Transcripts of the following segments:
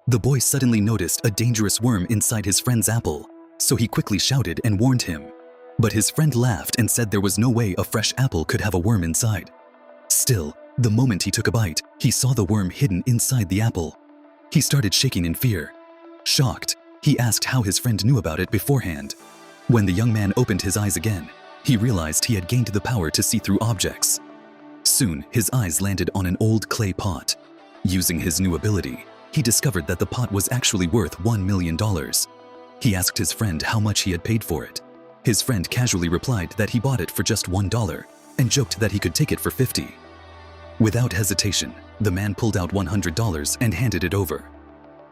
The boy suddenly noticed a dangerous worm inside his friend's apple, so he quickly shouted and warned him. But his friend laughed and said there was no way a fresh apple could have a worm inside. Still, the moment he took a bite, he saw the worm hidden inside the apple. He started shaking in fear. Shocked, he asked how his friend knew about it beforehand. When the young man opened his eyes again, he realized he had gained the power to see through objects. Soon, his eyes landed on an old clay pot. Using his new ability, he discovered that the pot was actually worth $1 million. He asked his friend how much he had paid for it. His friend casually replied that he bought it for just $1 and joked that he could take it for $50. Without hesitation, the man pulled out $100 and handed it over.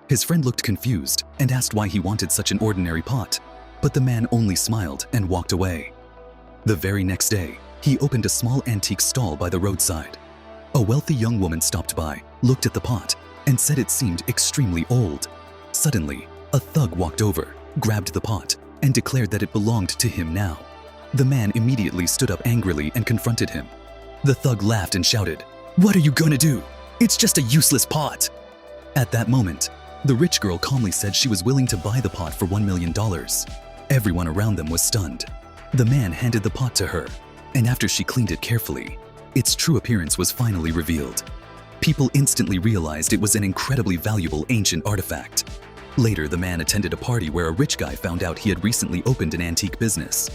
His friend looked confused and asked why he wanted such an ordinary pot, but the man only smiled and walked away. The very next day, he opened a small antique stall by the roadside. A wealthy young woman stopped by, looked at the pot, and said it seemed extremely old. Suddenly, a thug walked over, grabbed the pot, and declared that it belonged to him now. The man immediately stood up angrily and confronted him. The thug laughed and shouted, "What are you gonna do? It's just a useless pot." At that moment, the rich girl calmly said she was willing to buy the pot for $1 million. Everyone around them was stunned. The man handed the pot to her, and after she cleaned it carefully, its true appearance was finally revealed. People instantly realized it was an incredibly valuable ancient artifact. Later, the man attended a party where a rich guy found out he had recently opened an antique business.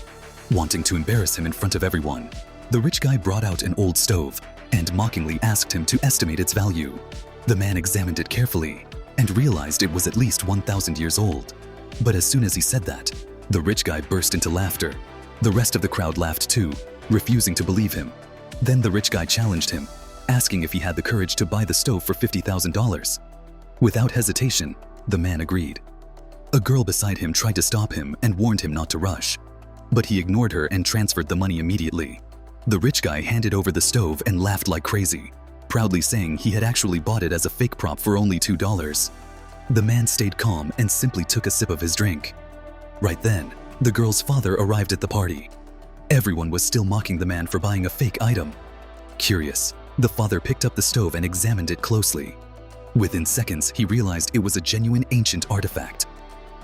Wanting to embarrass him in front of everyone, the rich guy brought out an old stove and mockingly asked him to estimate its value. The man examined it carefully and realized it was at least 1,000 years old. But as soon as he said that, the rich guy burst into laughter. The rest of the crowd laughed too, refusing to believe him. Then the rich guy challenged him, asking if he had the courage to buy the stove for $50,000. Without hesitation, the man agreed. A girl beside him tried to stop him and warned him not to rush, but he ignored her and transferred the money immediately. The rich guy handed over the stove and laughed like crazy, proudly saying he had actually bought it as a fake prop for only $2. The man stayed calm and simply took a sip of his drink. Right then, the girl's father arrived at the party. Everyone was still mocking the man for buying a fake item. Curious, the father picked up the stove and examined it closely. Within seconds, he realized it was a genuine ancient artifact.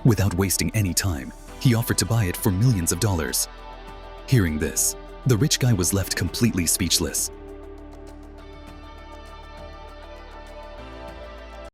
Without wasting any time, he offered to buy it for millions of dollars. Hearing this, the rich guy was left completely speechless.